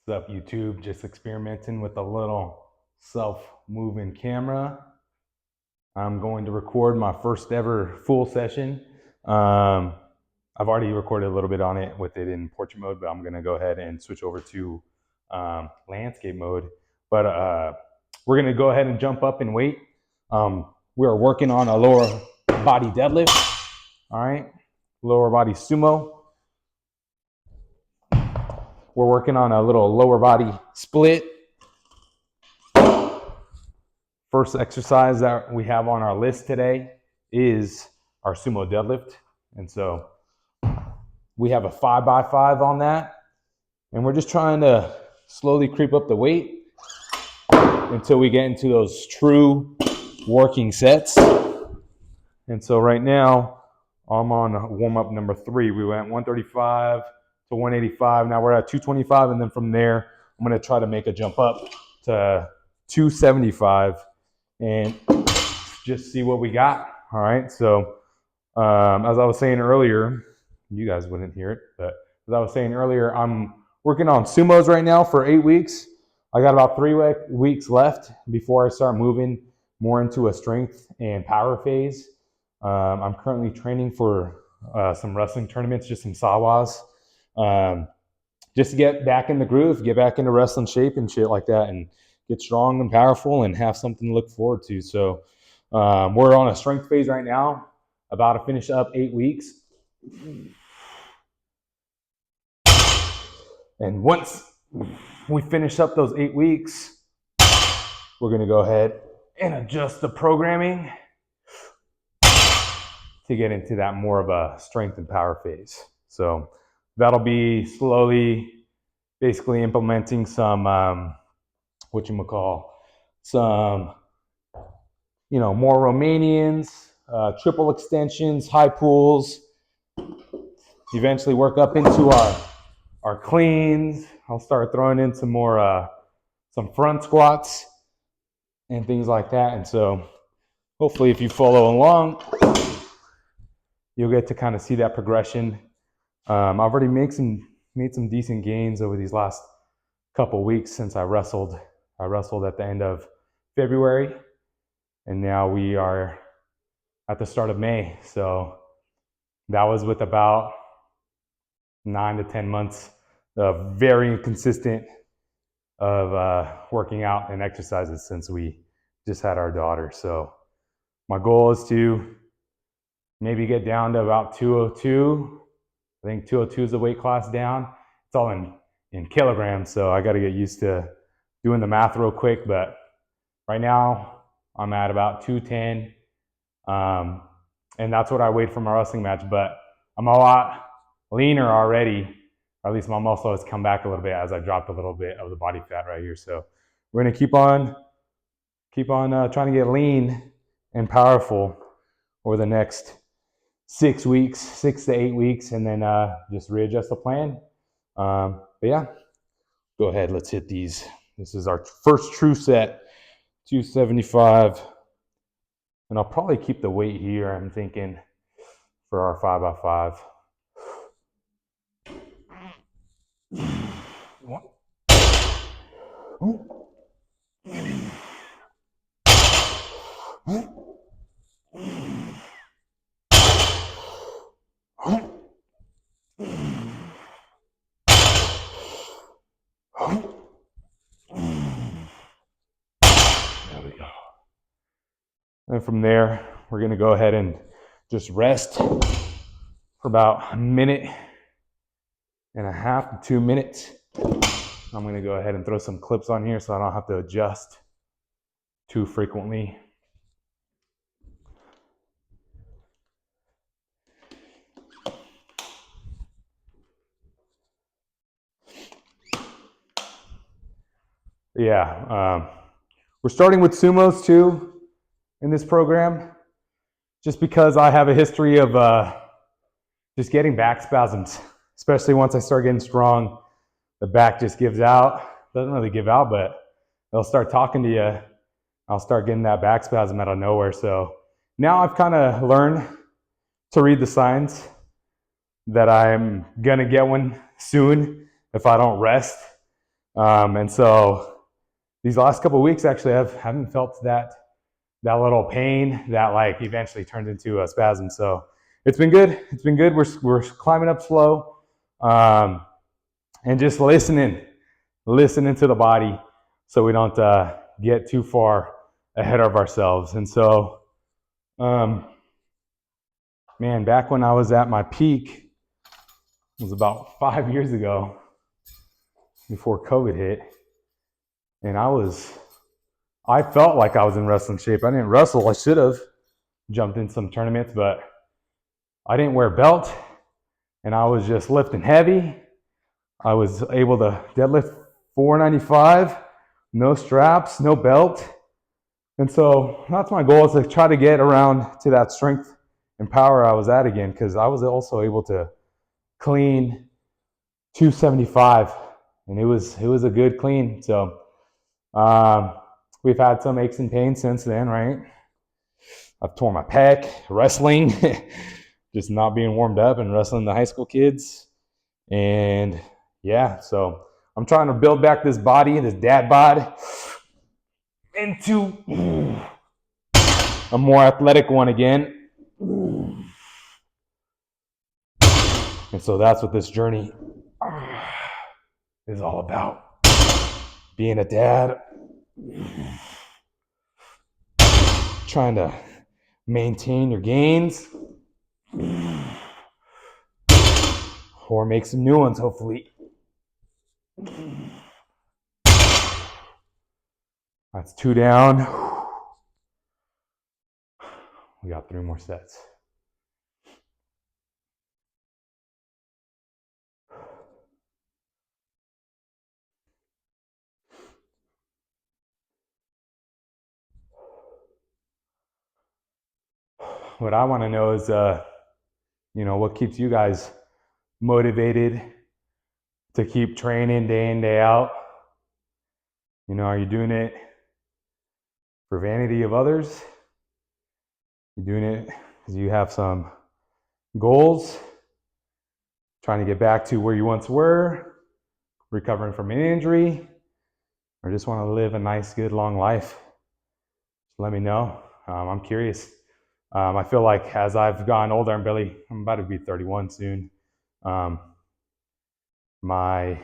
What's up, YouTube? Just experimenting with a little self-moving camera. I'm going to record my first ever full session. I've already recorded a little bit on it with it in portrait mode, but I'm going to go ahead and switch over to landscape mode. But we're going to go ahead and jump up and weight. We are working on a lower body deadlift. All right, lower body sumo. We're working on a little lower body split. First exercise that we have on our list today is our sumo deadlift. And so we have a 5x5 on that. And we're just trying to slowly creep up the weight until we get into those true working sets. And so right now, I'm on warm-up number 3. We went 135 to 185. Now we're at 225, and then from there, I'm going to try to make a jump up to 275 and just see what we got. All right. So as I was saying earlier, you guys wouldn't hear it, but as I was saying earlier, I'm working on sumos right now for 8 weeks. I got about 3 weeks left before I start moving more into a strength and power phase. I'm currently training for some wrestling tournaments, just some sawas, just to get back in the groove, get back into wrestling shape and shit like that, and get strong and powerful and have something to look forward to. So we're on a strength phase right now, about to finish up 8 weeks. And once we finish up those 8 weeks, we're going to go ahead and adjust the programming to get into that more of a strength and power phase. So that'll be slowly basically implementing some some more Romanians, triple extensions, high pulls, eventually work up into our cleans. I'll start throwing in some more some front squats and things like that. And so hopefully if you follow along, you'll get to kind of see that progression. I've already made some decent gains over these last couple weeks since I wrestled. I wrestled at the end of February, and now we are at the start of May. So that was with about 9 to 10 months of very consistent of working out and exercises since we just had our daughter. So my goal is to maybe get down to about 202. I think 202 is the weight class down. It's all in kilograms, so I got to get used to doing the math real quick. But right now, I'm at about 210, and that's what I weighed for my wrestling match. But I'm a lot leaner already, or at least my muscle has come back a little bit as I dropped a little bit of the body fat right here. So we're gonna keep on trying to get lean and powerful over the next 6 weeks, 6 to 8 weeks, and then just readjust the plan. But yeah, go ahead, let's hit these. This is our first true set, 275. And I'll probably keep the weight here, I'm thinking, for our 5x5. There we go. And from there, we're going to go ahead and just rest for about 1.5 minutes to 2 minutes. I'm going to go ahead and throw some clips on here so I don't have to adjust too frequently. Yeah, we're starting with sumos too in this program, just because I have a history of just getting back spasms, especially once I start getting strong. The back just gives out. Doesn't really give out, but they'll start talking to you. I'll start getting that back spasm out of nowhere. So now I've kind of learned to read the signs that I'm gonna get one soon if I don't rest. And so these last couple of weeks, actually, I haven't felt that little pain that like eventually turned into a spasm. So it's been good. It's been good. We're climbing up slow, and just listening to the body, so we don't get too far ahead of ourselves. And so, man, back when I was at my peak, it was about 5 years ago, before COVID hit, and I felt like I was in wrestling shape. I didn't wrestle. I should have jumped in some tournaments, but I didn't wear a belt, and I was just lifting heavy. I was able to deadlift 495, no straps, no belt. And so that's my goal, is to try to get around to that strength and power I was at again, because I was also able to clean 275, and it was a good clean. So we've had some aches and pains since then, right? I've torn my pec wrestling, just not being warmed up and wrestling the high school kids. And yeah, so I'm trying to build back this body, this dad bod, into a more athletic one again. And so that's what this journey is all about. Being a dad, trying to maintain your gains, or make some new ones, hopefully. That's 2 down. We got 3 more sets. What I want to know is, what keeps you guys motivated to keep training day in, day out? Are you doing it for vanity of others? You're doing it because you have some goals, trying to get back to where you once were, recovering from an injury, or just want to live a nice, good, long life? Just let me know. I'm curious. I feel like as I've gotten older, I'm about to be 31 soon. My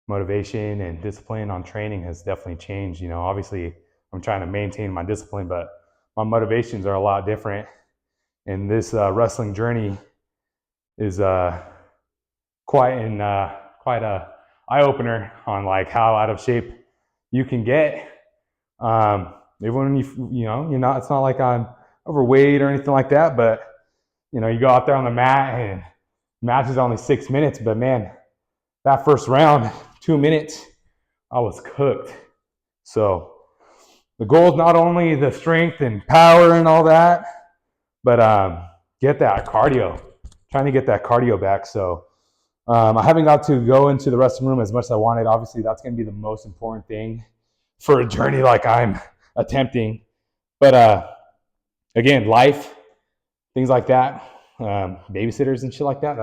motivation and discipline on training has definitely changed. Obviously I'm trying to maintain my discipline, but my motivations are a lot different. And this wrestling journey is quite a eye opener on like how out of shape you can get. Even when it's not like I'm overweight or anything like that, but you go out there on the mat and match is only 6 minutes, but man, that first round, 2 minutes, I was cooked. So the goal is not only the strength and power and all that, but get that cardio, trying to get that cardio back. So I haven't got to go into the restroom room as much as I wanted. Obviously, that's going to be the most important thing for a journey like I'm attempting. But again, life, things like that, babysitters and shit like that,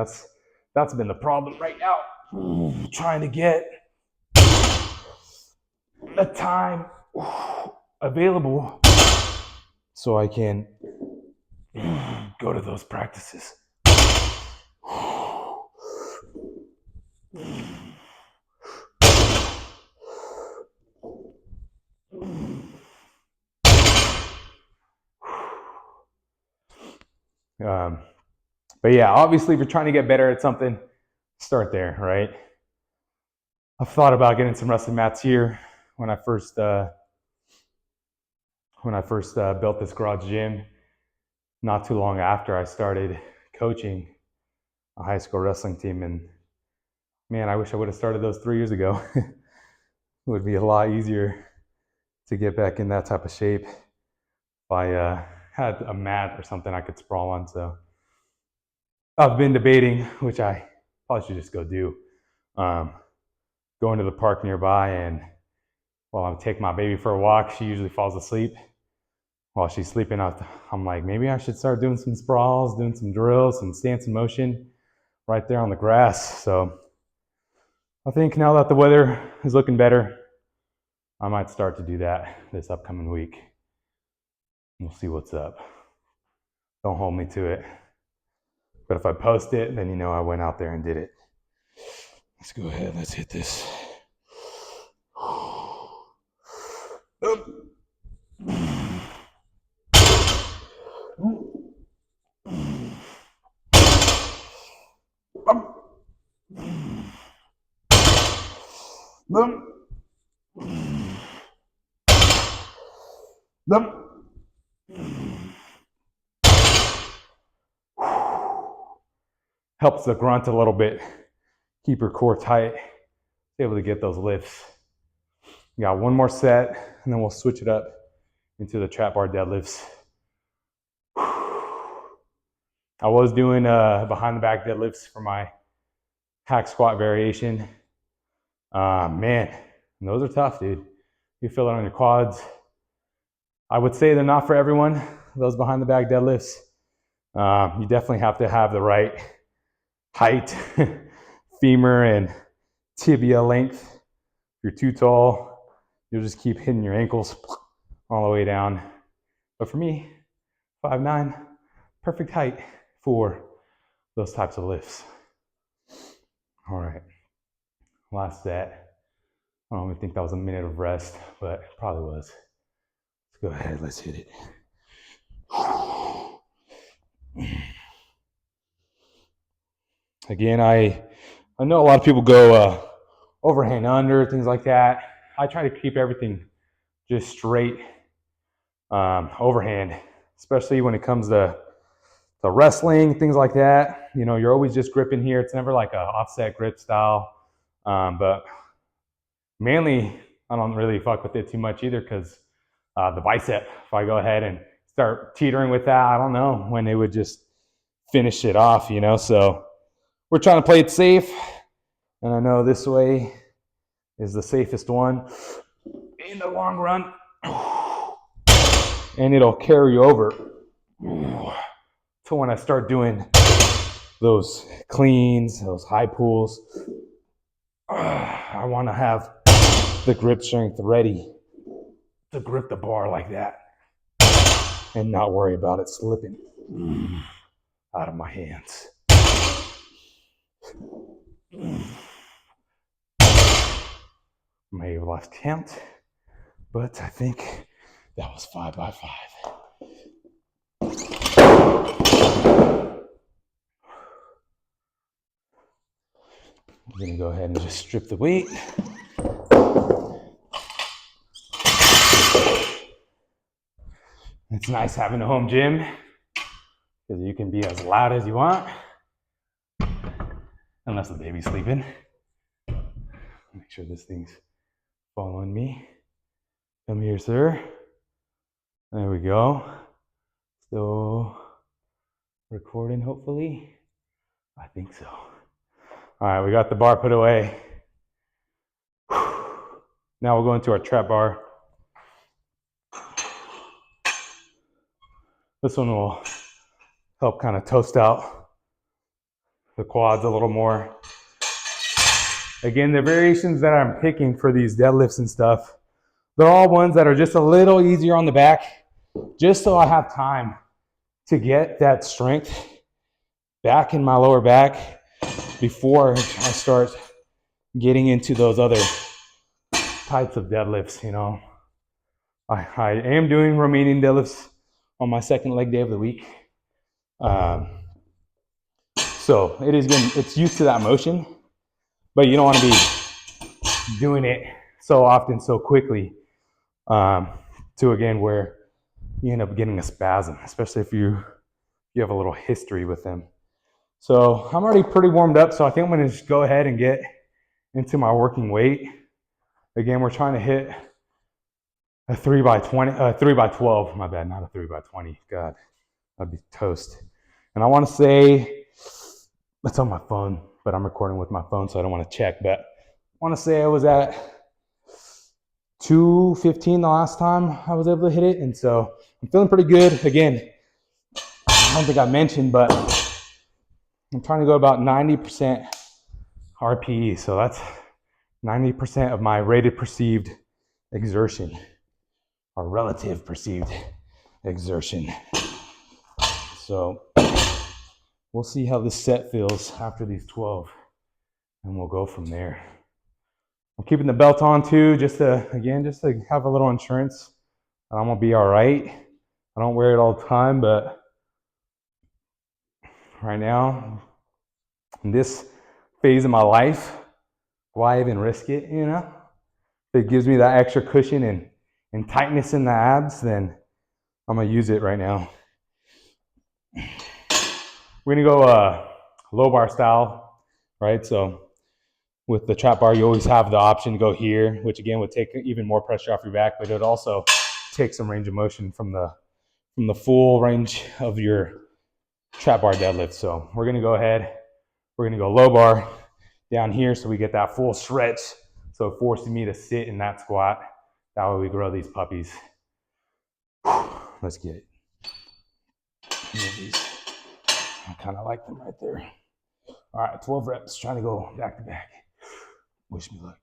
that's been the problem right now. Trying to get the time available so I can go to those practices. But yeah, obviously, if you're trying to get better at something, start there, right? I've thought about getting some wrestling mats here when I first built this garage gym. Not too long after I started coaching a high school wrestling team, and man, I wish I would have started those 3 years ago. It would be a lot easier to get back in that type of shape if I had a mat or something I could sprawl on. So I've been debating, which I probably should just go do, going to the park nearby, and while I'm taking my baby for a walk, she usually falls asleep. While she's sleeping, I'm like, maybe I should start doing some sprawls, doing some drills, some stance and motion right there on the grass. So I think now that the weather is looking better, I might start to do that this upcoming week. We'll see what's up. Don't hold me to it. But if I post it, then you know I went out there and did it. Let's go ahead. Let's hit this. Up. Helps the grunt a little bit. Keep your core tight. Be able to get those lifts. We got one more set, and then we'll switch it up into the trap bar deadlifts. I was doing behind the back deadlifts for my hack squat variation. Man, those are tough, dude. You feel it on your quads. I would say they're not for everyone, those behind the back deadlifts. You definitely have to have the right height, femur and tibia length. If you're too tall, you'll just keep hitting your ankles all the way down. But for me, 5'9", perfect height for those types of lifts. All right, last set. I don't even think that was a minute of rest, but it probably was. Let's go ahead, let's hit it. Again, I know a lot of people go overhand under, things like that. I try to keep everything just straight overhand, especially when it comes to wrestling, things like that. You know, you're always just gripping here. It's never like a offset grip style. But mainly, I don't really fuck with it too much either because the bicep, if I go ahead and start teetering with that, I don't know when it would just finish it off, you know? So we're trying to play it safe. And I know this way is the safest one in the long run. And it'll carry over to when I start doing those cleans, those high pulls. I want to have the grip strength ready to grip the bar like that and not worry about it slipping out of my hands. May have lost count, but I think that was 5 by 5. I'm gonna go ahead and just strip the weight. It's nice having a home gym because you can be as loud as you want, unless the baby's sleeping. Make sure this thing's following me. Come here, sir. There we go. Still recording, hopefully. I think so. All right, we got the bar put away. Now we'll go into our trap bar. This one will help kind of toast out the quads a little more. Again, the variations that I'm picking for these deadlifts and stuff, they're all ones that are just a little easier on the back, just so I have time to get that strength back in my lower back before I start getting into those other types of deadlifts, you know. I am doing Romanian deadlifts on my second leg day of the week. So it's used to that motion, but you don't want to be doing it so often, so quickly, to again, where you end up getting a spasm, especially if you have a little history with them. So I'm already pretty warmed up, so I think I'm gonna just go ahead and get into my working weight. Again, we're trying to hit a 3 by 12, my bad, not a 3 by 20. God, that'd be toast. And I want to say, it's on my phone, but I'm recording with my phone, so I don't want to check, but I want to say I was at 215 the last time I was able to hit it, and so I'm feeling pretty good. Again, I don't think I mentioned, but I'm trying to go about 90% RPE, so that's 90% of my rated perceived exertion, or relative perceived exertion. So we'll see how this set feels after these 12, and we'll go from there. I'm keeping the belt on too, just to have a little insurance. I'm gonna be all right. I don't wear it all the time, but right now, in this phase of my life, why even risk it, you know? If it gives me that extra cushion and tightness in the abs, then I'm gonna use it right now. We're gonna go low bar style, right? So with the trap bar, you always have the option to go here, which again would take even more pressure off your back, but it would also take some range of motion from the full range of your trap bar deadlift. So we're gonna go ahead, we're gonna go low bar down here so we get that full stretch. So it forces me to sit in that squat. That way we grow these puppies. Let's get it. I kind of like them right there. All right, 12 reps, trying to go back to back. Wish me luck.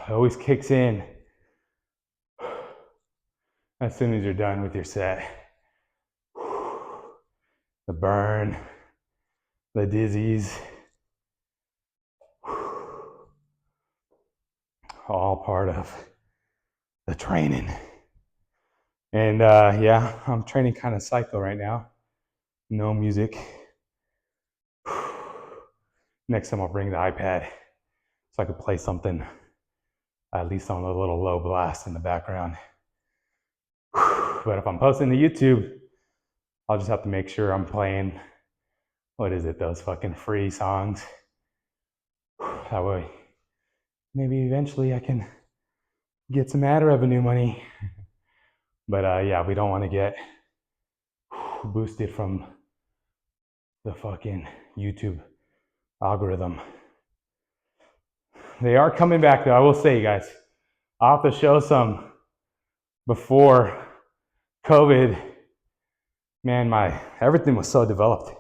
It always kicks in as soon as you're done with your set. The burn, the dizzies, all part of the training. And yeah, I'm training kind of psycho right now. No music. Next time I'll bring the iPad so I could play something at least on a little low blast in the background. But if I'm posting to YouTube, I'll just have to make sure I'm playing, what is it, those fucking free songs. That way, maybe eventually I can get some ad revenue money. But yeah, we don't want to get boosted from the fucking YouTube algorithm. They are coming back though, I will say, guys. I'll have to show some before COVID. Man, everything was so developed.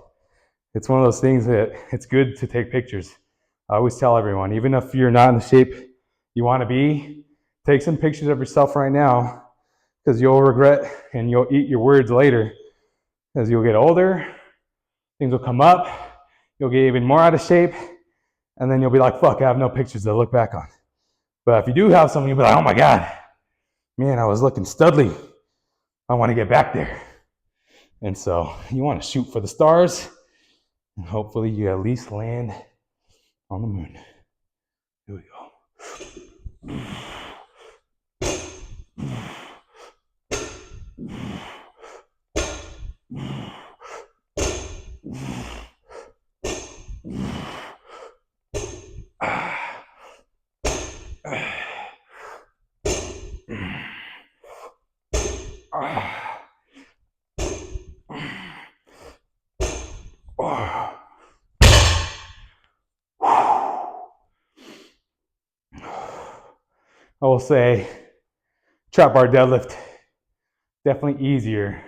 It's one of those things that it's good to take pictures. I always tell everyone, even if you're not in the shape you want to be, take some pictures of yourself right now, because you'll regret and you'll eat your words later. As you'll get older, things will come up, you'll get even more out of shape, and then you'll be like, fuck, I have no pictures to look back on. But if you do have some, you'll be like, oh my God, man, I was looking studly. I want to get back there. And so you want to shoot for the stars, and hopefully you at least land on the moon. Here we go. I will say, trap bar deadlift, definitely easier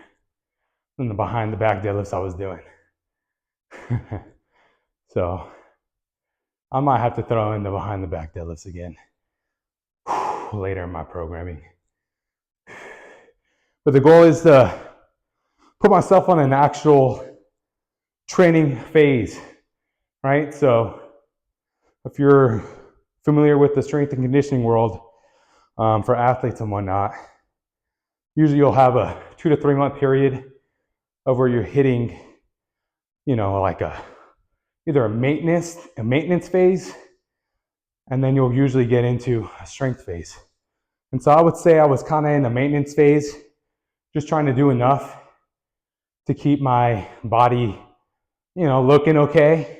than the behind the back deadlifts I was doing. So I might have to throw in the behind the back deadlifts again later in my programming. But the goal is to put myself on an actual training phase, right? So if you're familiar with the strength and conditioning world, for athletes and whatnot, usually you'll have a 2 to 3 month period of where you're hitting, like either a maintenance phase, and then you'll usually get into a strength phase. And so I would say I was kind of in the maintenance phase, just trying to do enough to keep my body, looking okay,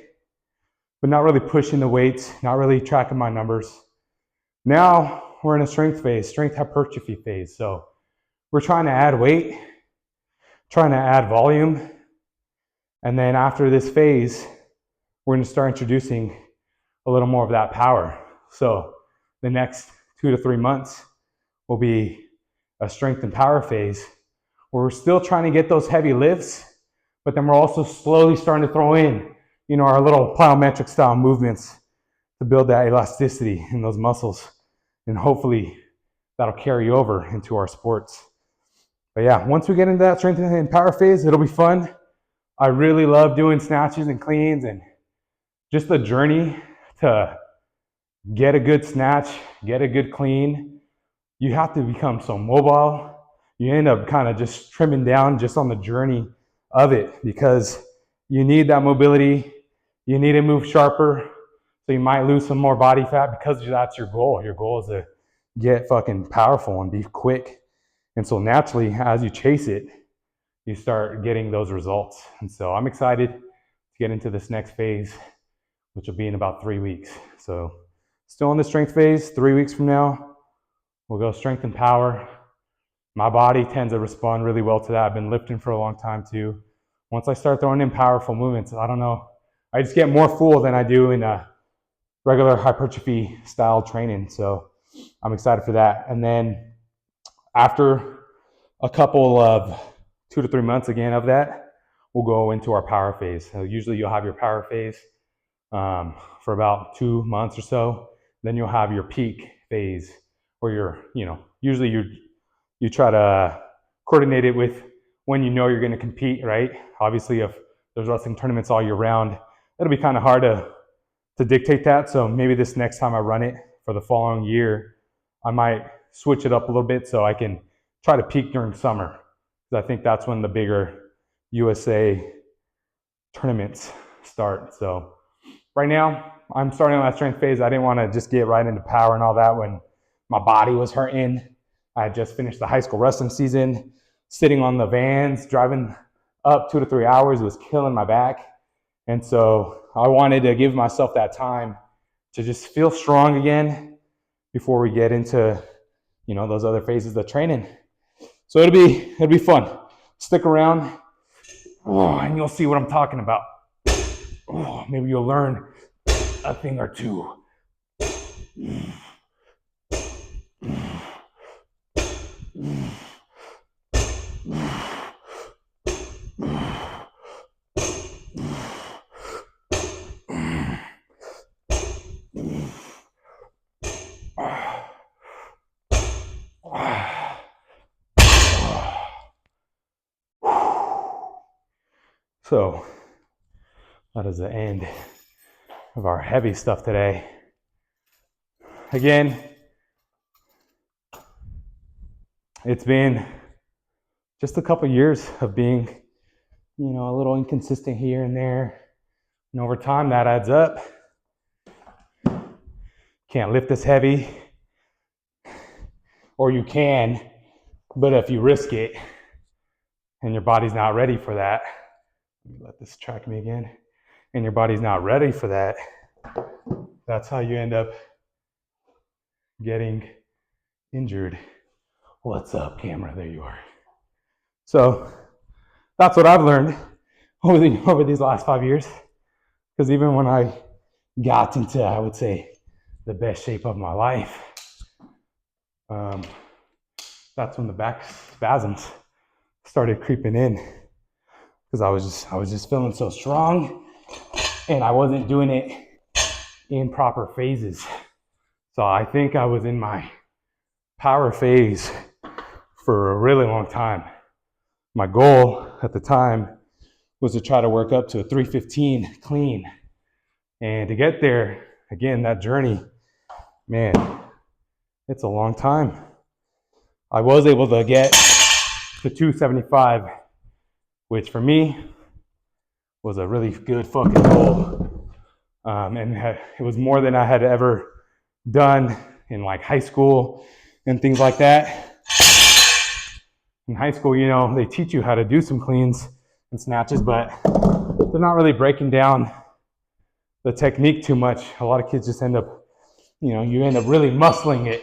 but not really pushing the weights, not really tracking my numbers. Now we're in a strength phase, strength hypertrophy phase. So we're trying to add weight, trying to add volume. And then after this phase, we're going to start introducing a little more of that power. So the next 2 to 3 months will be a strength and power phase where we're still trying to get those heavy lifts, but then we're also slowly starting to throw in, our little plyometric style movements to build that elasticity in those muscles. And hopefully that'll carry over into our sports. But yeah, once we get into that strength and power phase, it'll be fun. I really love doing snatches and cleans, and just the journey to get a good snatch, get a good clean. You have to become so mobile. You end up kind of just trimming down just on the journey of it because you need that mobility. You need to move sharper. So you might lose some more body fat because that's your goal. Your goal is to get fucking powerful and be quick. And so naturally, as you chase it, you start getting those results. And so I'm excited to get into this next phase, which will be in about 3 weeks. So still in the strength phase. 3 weeks from now, we'll go strength and power. My body tends to respond really well to that. I've been lifting for a long time too. Once I start throwing in powerful movements, I don't know, I just get more full than I do in a regular hypertrophy style training. So I'm excited for that. And then after a couple of 2 to 3 months again of that, we'll go into our power phase. So usually you'll have your power phase for about 2 months or so. Then you'll have your peak phase where you're, usually you try to coordinate it with when you're going to compete, right? Obviously, if there's wrestling tournaments all year round, it'll be kind of hard to dictate that. So maybe this next time I run it for the following year, I might switch it up a little bit so I can try to peak during summer. Because I think that's when the bigger USA tournaments start. So right now, I'm starting on that strength phase. I didn't want to just get right into power and all that when my body was hurting. I had just finished the high school wrestling season, sitting on the vans, driving up 2 to 3 hours. It was killing my back. And so I wanted to give myself that time to just feel strong again before we get into, those other phases of training. So it'll be fun. Stick around, and you'll see what I'm talking about. Maybe you'll learn a thing or two. So that is the end of our heavy stuff today. Again, it's been just a couple years of being, a little inconsistent here and there. And over time, that adds up. Can't lift this heavy, or you can, but if you risk it and your body's not ready for that, let me let this track me again, and your body's not ready for that, that's how you end up getting injured. What's up, camera? There you are. So that's what I've learned over these last 5 years. Because even when I got into, I would say, the best shape of my life, that's when the back spasms started creeping in. Because I was just feeling so strong, and I wasn't doing it in proper phases. So I think I was in my power phase for a really long time. My goal at the time was to try to work up to a 315 clean. And to get there, again, that journey, man, it's a long time. I was able to get to 275, which for me was a really good fucking goal. And it was more than I had ever done in like high school and things like that. In high school, they teach you how to do some cleans and snatches, but they're not really breaking down the technique too much. A lot of kids just end up, you end up really muscling it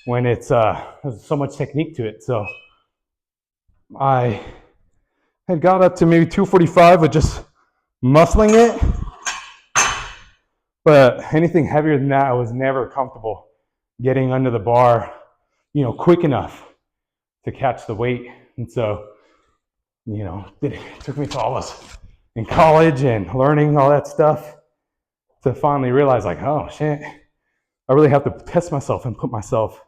when it's there's so much technique to it. So I had got up to maybe 245 with just muscling it, but anything heavier than that, I was never comfortable getting under the bar, quick enough to catch the weight. And so, it took me to all this in college and learning all that stuff to finally realize, like, oh shit, I really have to test myself and put myself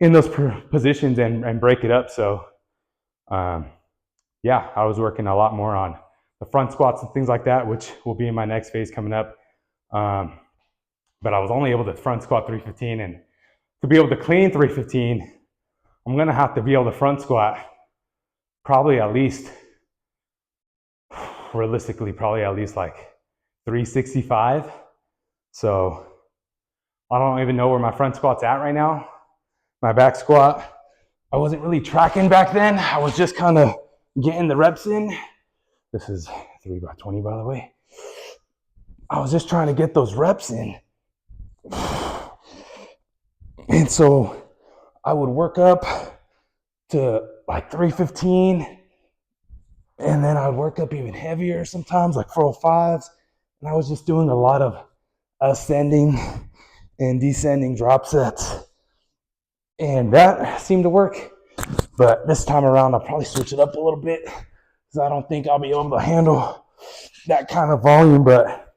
in those positions and break it up. So, yeah, I was working a lot more on the front squats and things like that, which will be in my next phase coming up. But I was only able to front squat 315, and to be able to clean 315, I'm gonna have to be able to front squat probably at least, realistically, probably at least like 365. So I don't even know where my front squat's at right now. My back squat, I wasn't really tracking back then. I was just kind of getting the reps in. This is 3x20, by the way. I was just trying to get those reps in. And so I would work up to like 315, and then I would work up even heavier sometimes, like 405s. And I was just doing a lot of ascending and descending drop sets. And that seemed to work. But this time around, I'll probably switch it up a little bit because I don't think I'll be able to handle that kind of volume. But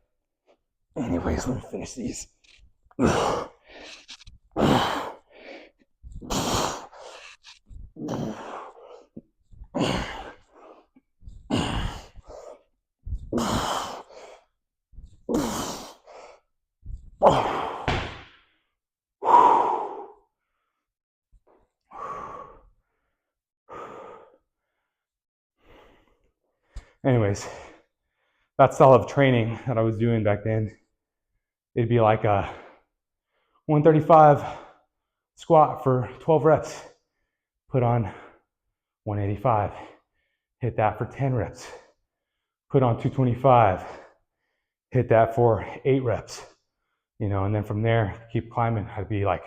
anyways, let me finish these. Anyways, that style of training that I was doing back then, it'd be like a 135 squat for 12 reps, put on 185, hit that for 10 reps, put on 225, hit that for 8 reps, and then from there, keep climbing. I'd be like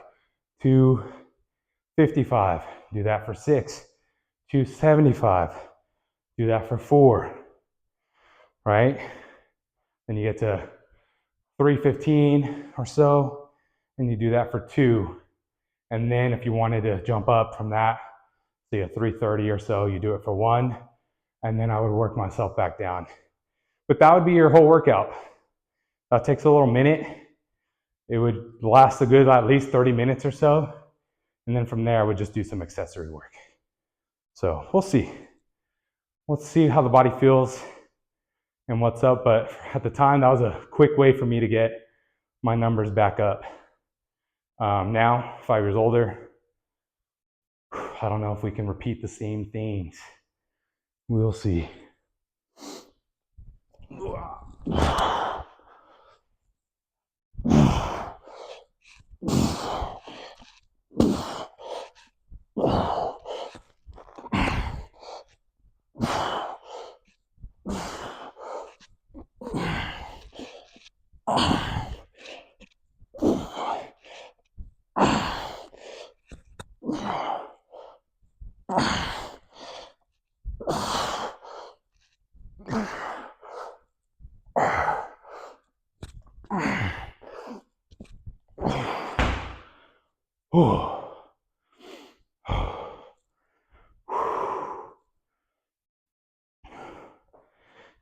255, do that for 6, 275, do that for 4, right? Then you get to 315 or so, and you do that for 2. And then if you wanted to jump up from that, say a 330 or so, you do it for 1, and then I would work myself back down. But that would be your whole workout. That takes a little minute. It would last a good at least 30 minutes or so. And then from there, I would just do some accessory work. So we'll see. Let's see how the body feels and what's up. But at the time, that was a quick way for me to get my numbers back up. Now, 5 years older, I don't know if we can repeat the same things. We'll see.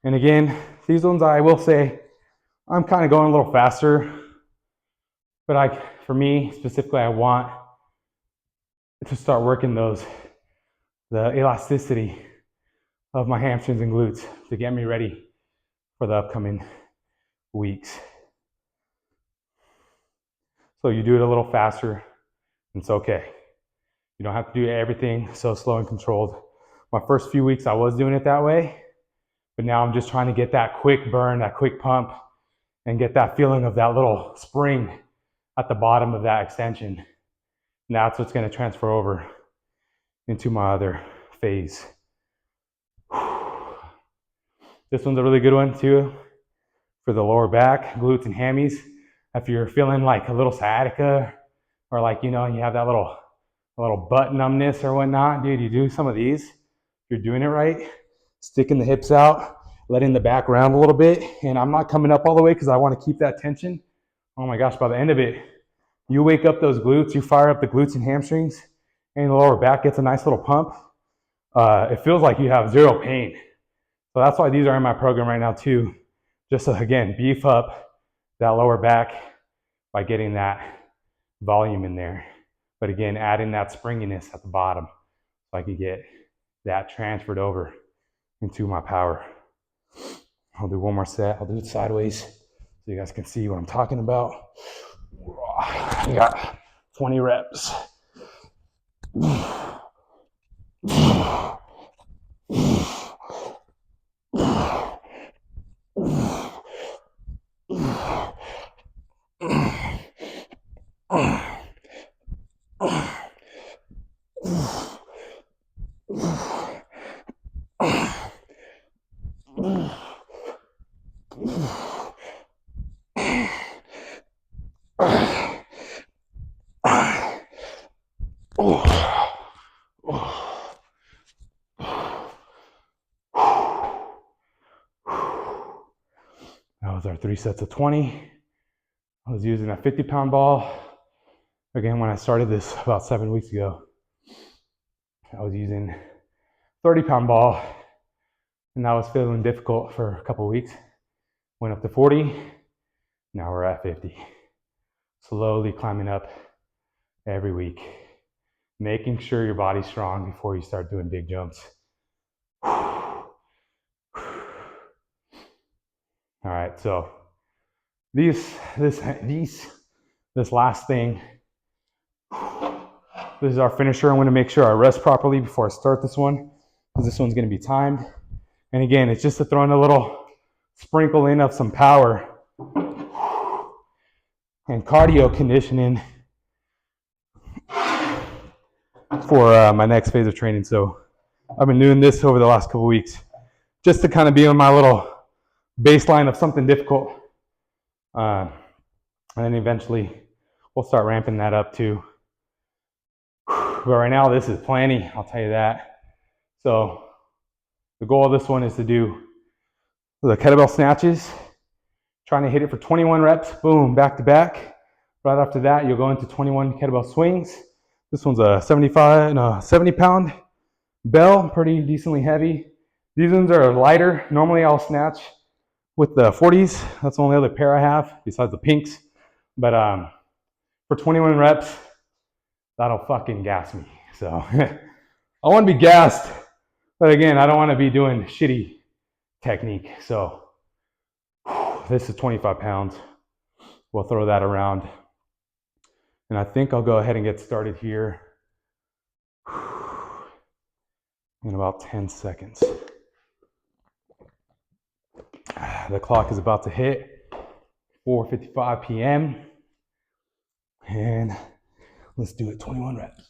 And again, these ones I will say, I'm kind of going a little faster, but for me specifically, I want to start working the elasticity of my hamstrings and glutes to get me ready for the upcoming weeks. So you do it a little faster, it's okay. You don't have to do everything so slow and controlled. My first few weeks, I was doing it that way, but now I'm just trying to get that quick burn, that quick pump, and get that feeling of that little spring at the bottom of that extension. And that's what's going to transfer over into my other phase. This one's a really good one too for the lower back, glutes and hammies. If you're feeling like a little sciatica or like, you have that little butt numbness or whatnot, dude, you do some of these. If you're doing it right, sticking the hips out, letting the back round a little bit. And I'm not coming up all the way because I want to keep that tension. Oh my gosh, by the end of it, you wake up those glutes, you fire up the glutes and hamstrings, and the lower back gets a nice little pump. It feels like you have zero pain. So that's why these are in my program right now too. Just to, again, beef up that lower back by getting that volume in there. But again, adding that springiness at the bottom so I can get that transferred over into my power. I'll do one more set. I'll do it sideways so you guys can see what I'm talking about. I got 20 reps. That was our 3 sets of 20. I was using a 50-pound ball. Again, when I started this about 7 weeks ago, I was using 30-pound ball, and that was feeling difficult for a couple of weeks. Went up to 40, now we're at 50. Slowly climbing up every week, making sure your body's strong before you start doing big jumps. All right, so this last thing, this is our finisher. I'm going to make sure I rest properly before I start this one, because this one's going to be timed. And again, it's just to throw in a little sprinkle in of some power and cardio conditioning for my next phase of training. So I've been doing this over the last couple weeks just to kind of be on my little baseline of something difficult. And then eventually we'll start ramping that up too. But right now this is plenty, I'll tell you that. So the goal of this one is to do the kettlebell snatches, trying to hit it for 21 reps, boom, back to back. Right after that, you'll go into 21 kettlebell swings. This one's a 70-pound bell, pretty decently heavy. These ones are lighter. Normally I'll snatch with the 40s. That's the only other pair I have besides the pinks. But for 21 reps, that'll fucking gas me. So I want to be gassed, but again, I don't want to be doing shitty technique. So this is 25 pounds. We'll throw that around. And I think I'll go ahead and get started here in about 10 seconds. The clock is about to hit 4:55 p.m. And let's do it, 21 reps.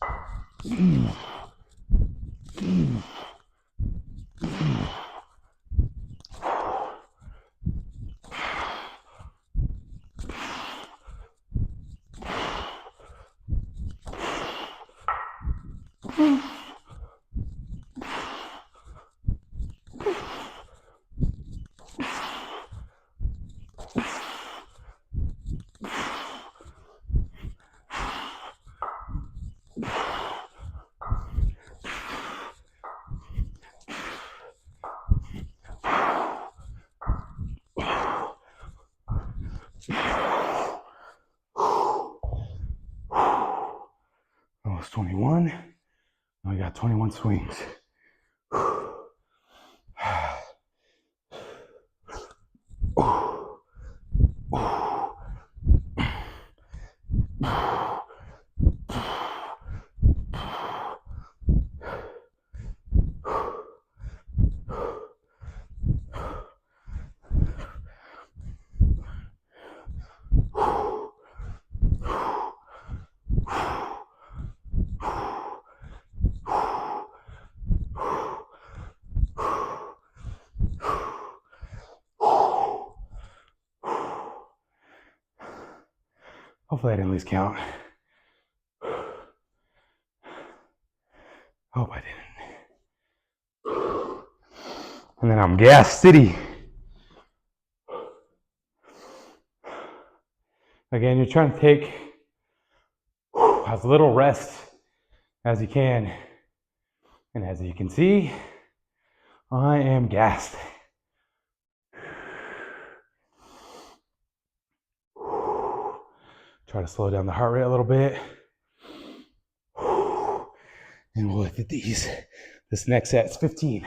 That was 21. Now we got 21 swings. Hopefully I didn't lose count. Hope I didn't. And then I'm gas city. Again, you're trying to take as little rest as you can. And as you can see, I am gassed. Try to slow down the heart rate a little bit. And we'll look at these. This next set's 15.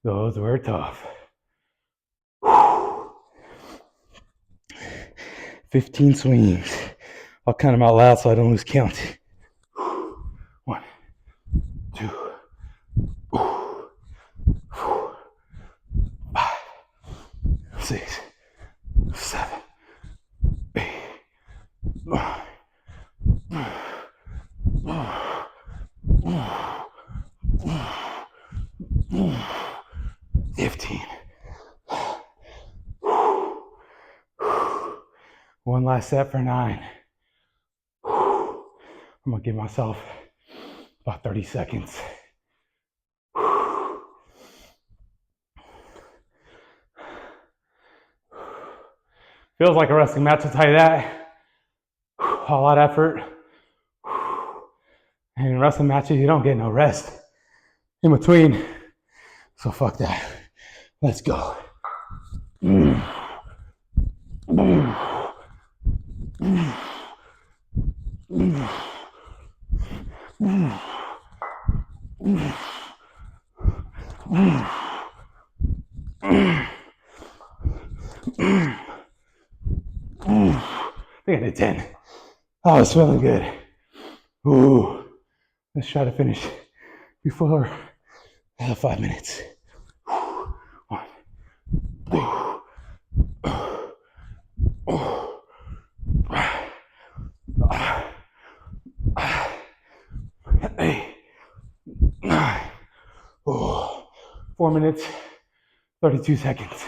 Those were tough. 15 swings. I'll count them out loud so I don't lose count. 1, 2, 4, 5, 6, 7, 8, 9, 15. One last set for 9. I'm gonna give myself about 30 seconds. Feels like a wrestling match, I'll tell you that. A lot of effort. And in wrestling matches, you don't get no rest in between. So fuck that. Let's go. I think I did 10. Oh, it's feeling good. Ooh. Let's try to finish before 5 minutes. 1, 2, 8, 9. 4 minutes, 32 seconds.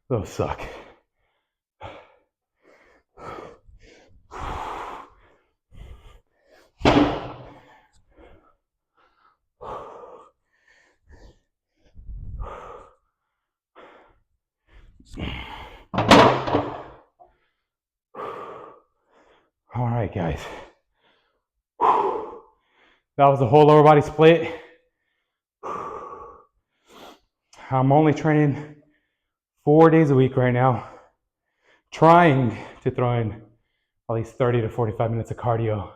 Those suck. All right, guys. That was a whole lower body split. I'm only training 4 days a week right now, trying to throw in at least 30 to 45 minutes of cardio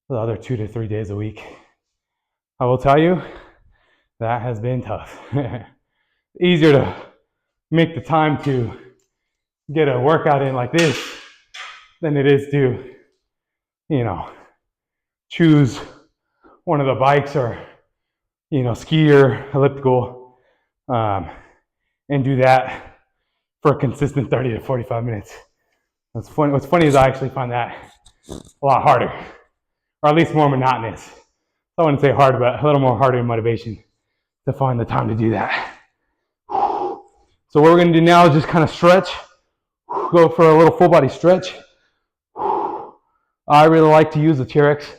the other 2 to 3 days a week. I will tell you, that has been tough. Easier to make the time to get a workout in like this than it is to, choose one of the bikes or, ski or elliptical, and do that for a consistent 30 to 45 minutes. What's funny is I actually find that a lot harder, or at least more monotonous. I wouldn't say hard, but a little more harder in motivation to find the time to do that. So what we're gonna do now is just kind of stretch, go for a little full body stretch. I really like to use the TRX,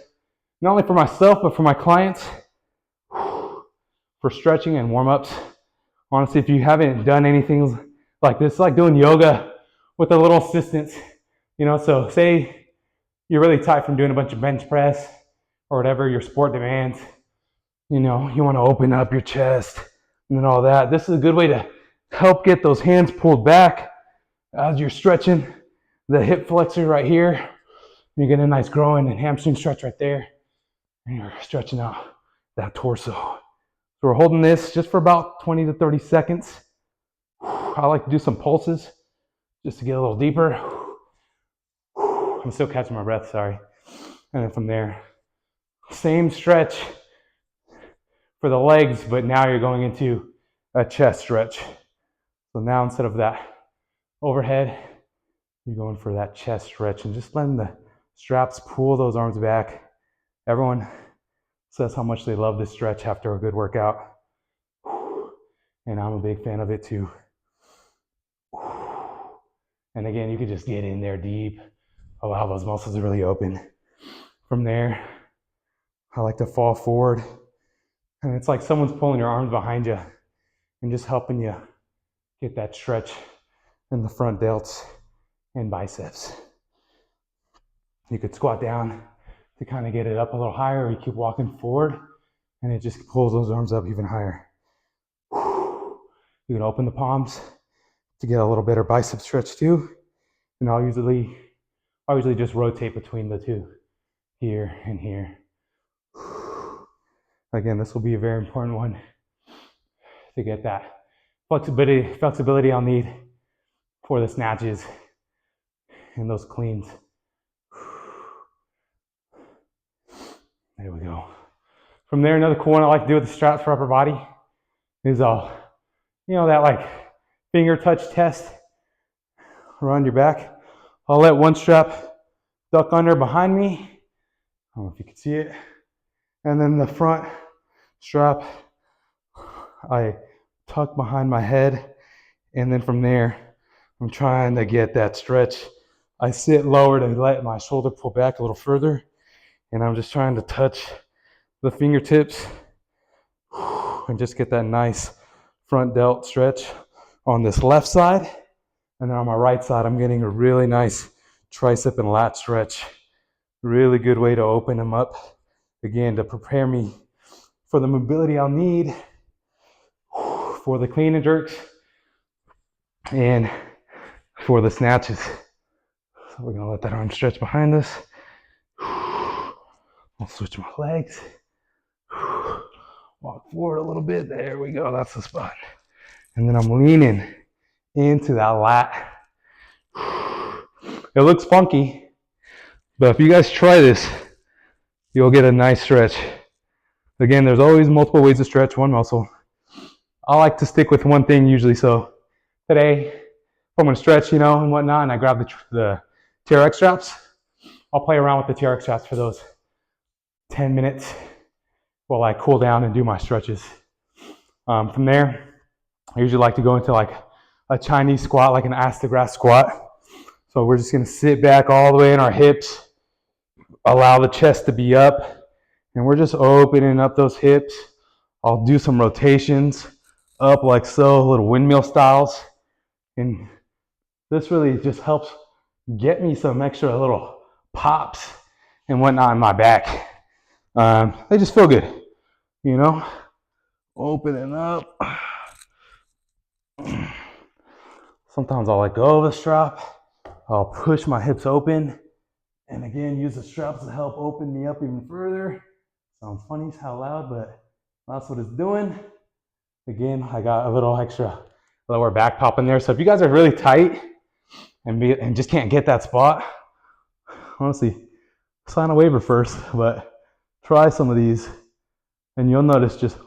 not only for myself, but for my clients, for stretching and warm-ups. Honestly, if you haven't done anything like this, it's like doing yoga with a little assistance, you know. So say you're really tight from doing a bunch of bench press or whatever your sport demands, you know, you want to open up your chest and all that. This is a good way to help get those hands pulled back as you're stretching the hip flexor right here. You get a nice groin and hamstring stretch right there, and you're stretching out that torso. So we're holding this just for about 20 to 30 seconds. I like to do some pulses just to get a little deeper. I'm still catching my breath, sorry. And then from there, same stretch for the legs, but now you're going into a chest stretch. So now instead of that overhead, you're going for that chest stretch and just letting the straps pull those arms back. Everyone says how much they love this stretch after a good workout. And I'm a big fan of it too. And again, you can just get in there deep, allow those muscles to really open. From there, I like to fall forward. And it's like someone's pulling your arms behind you and just helping you get that stretch in the front delts and biceps. You could squat down to kind of get it up a little higher, or you keep walking forward and it just pulls those arms up even higher. You can open the palms to get a little better bicep stretch too. And I'll usually just rotate between the two, here and here. Again, this will be a very important one to get that flexibility I'll need for the snatches and those cleans. There we go. From there, another cool one I like to do with the straps for upper body is that like finger touch test around your back. I'll let one strap duck under behind me. I don't know if you can see it. And then the front strap, I tuck behind my head. And then from there, I'm trying to get that stretch. I sit lower to let my shoulder pull back a little further. And I'm just trying to touch the fingertips and just get that nice front delt stretch on this left side. And then on my right side, I'm getting a really nice tricep and lat stretch. Really good way to open them up. Again, to prepare me for the mobility I'll need for the clean and jerks and for the snatches. So we're gonna let that arm stretch behind us. I'll switch my legs. Walk forward a little bit. There we go, that's the spot. And then I'm leaning into that lat. It looks funky, but if you guys try this, you'll get a nice stretch. Again, there's always multiple ways to stretch one muscle. I like to stick with one thing usually. So today, if I'm gonna stretch, and whatnot, and I grab the TRX straps, I'll play around with the TRX straps for those 10 minutes while I cool down and do my stretches. From there, I usually like to go into like a Chinese squat, like an ass to grass squat. So we're just gonna sit back all the way in our hips, allow the chest to be up, and we're just opening up those hips. I'll do some rotations up like so, little windmill styles. And this really just helps get me some extra little pops and whatnot in my back. They just feel good, opening up. Sometimes I'll let go of the strap. I'll push my hips open. And again, use the straps to help open me up even further. Sounds funny how loud, but that's what it's doing. Again, I got a little extra lower back pop in there. So if you guys are really tight and just can't get that spot, honestly, sign a waiver first, but try some of these and you'll notice just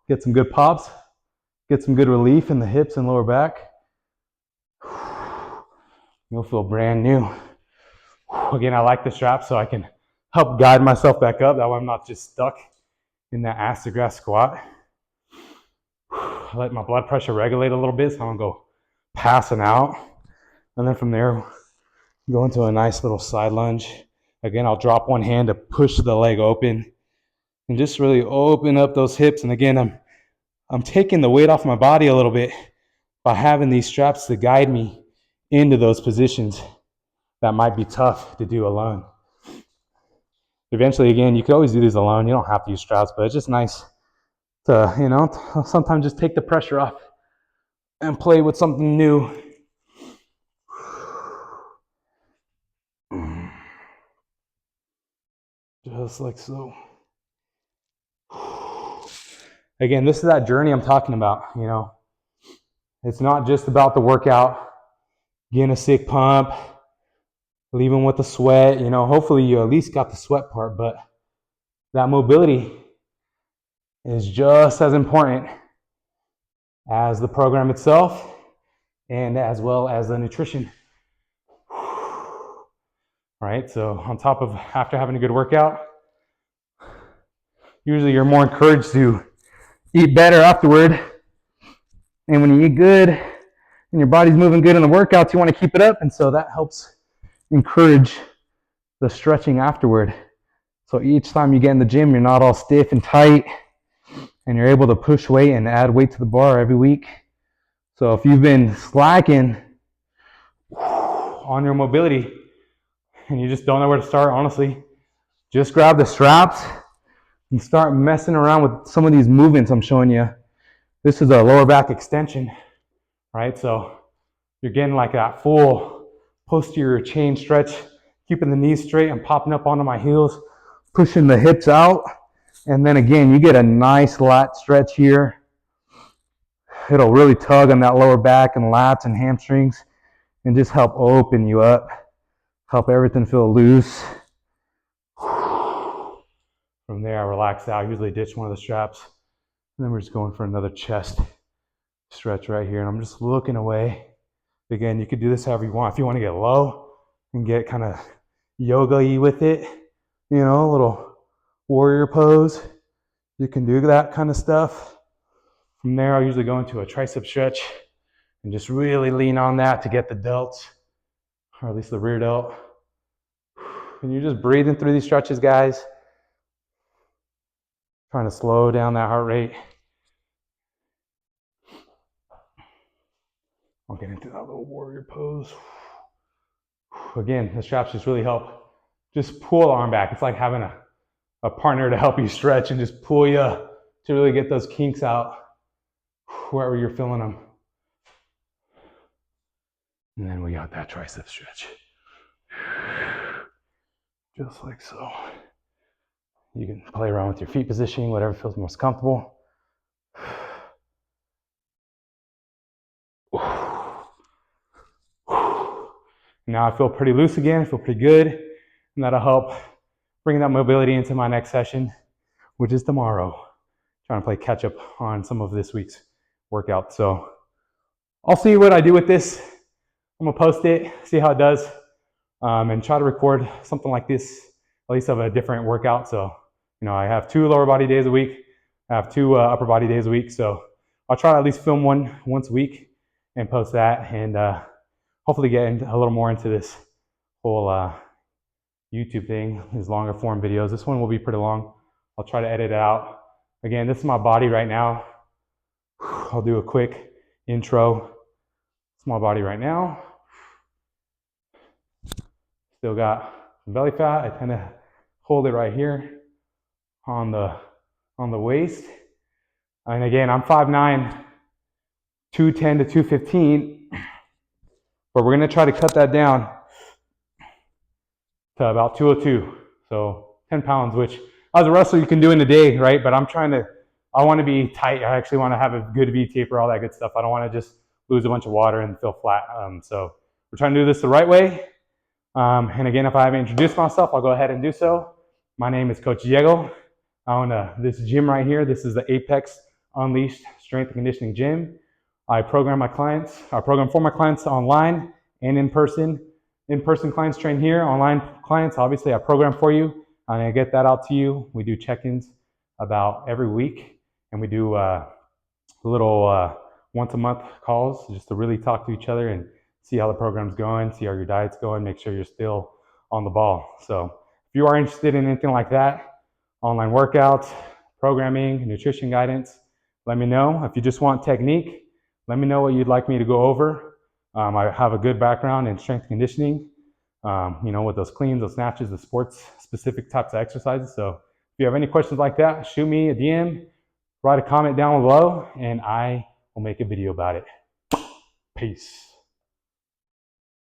get some good pops, get some good relief in the hips and lower back. You'll feel brand new. Again, I like the strap so I can help guide myself back up. That way I'm not just stuck in that ass to grass squat. I let my blood pressure regulate a little bit so I don't go passing out. And then from there, go into a nice little side lunge. Again, I'll drop one hand to push the leg open and just really open up those hips. And again, I'm taking the weight off my body a little bit by having these straps to guide me into those positions that might be tough to do alone. Eventually, again, you can always do these alone. You don't have to use straps, but it's just nice to, sometimes just take the pressure off and play with something new. Just like so. Again, this is that journey I'm talking about, It's not just about the workout, getting a sick pump, leaving with the sweat, hopefully you at least got the sweat part, but that mobility is just as important as the program itself and as well as the nutrition. All right, so on top of after having a good workout, usually you're more encouraged to eat better afterward. And when you eat good and your body's moving good in the workouts, you want to keep it up. And so that helps encourage the stretching afterward. So each time you get in the gym, you're not all stiff and tight, and you're able to push weight and add weight to the bar every week. So if you've been slacking on your mobility and you just don't know where to start, honestly, just grab the straps and start messing around with some of these movements I'm showing you. This is a lower back extension, right? So you're getting like that full posterior chain stretch, keeping the knees straight and popping up onto my heels, pushing the hips out. And then again, you get a nice lat stretch here. It'll really tug on that lower back and lats and hamstrings and just help open you up, help everything feel loose. From there, I relax out, usually ditch one of the straps. And then we're just going for another chest stretch right here. And I'm just looking away. Again, you could do this however you want. If you want to get low and get kind of yoga-y with it, a little warrior pose, you can do that kind of stuff. From there, I'll usually go into a tricep stretch and just really lean on that to get the delts, or at least the rear delt. And you're just breathing through these stretches, guys. Trying to slow down that heart rate. I'll get into that little warrior pose. Again, the straps just really help. Just pull the arm back. It's like having a partner to help you stretch and just pull you to really get those kinks out wherever you're feeling them. And then we got that tricep stretch. Just like so. You can play around with your feet positioning, whatever feels most comfortable. Now I feel pretty loose again, I feel pretty good, and that'll help bring that mobility into my next session, which is tomorrow. Trying to play catch up on some of this week's workout. So I'll see what I do with this. I'm gonna post it, see how it does, and try to record something like this, at least of a different workout. So, I have 2 lower body days a week. I have 2 upper body days a week. So I'll try to at least film one once a week and post that, and hopefully get a little more into this whole YouTube thing, these longer form videos. This one will be pretty long. I'll try to edit it out. Again, this is my body right now. I'll do a quick intro. It's my body right now. Still got some belly fat. I tend to hold it right here on the waist. And again, I'm 5'9", 210 to 215, but we're gonna try to cut that down to about 202. So 10 pounds, which as a wrestler you can do in a day, right? But I wanna be tight. I actually wanna have a good V taper, all that good stuff. I don't wanna just lose a bunch of water and feel flat. So we're trying to do this the right way. And again, if I haven't introduced myself, I'll go ahead and do so. My name is Coach Diego. I own this gym right here. This is the Apex Unleashed Strength and Conditioning Gym. I program for my clients online and in person. In-person clients train here, online clients, obviously I program for you and I get that out to you. We do check-ins about every week, and we do little once a month calls just to really talk to each other and see how the program's going, see how your diet's going, make sure you're still on the ball. So if you are interested in anything like that, online workouts, programming, nutrition guidance, let me know. If you just want technique, let me know what you'd like me to go over. I have a good background in strength conditioning, with those cleans, those snatches, the sports specific types of exercises. So if you have any questions like that, shoot me a DM, write a comment down below, and I will make a video about it. Peace.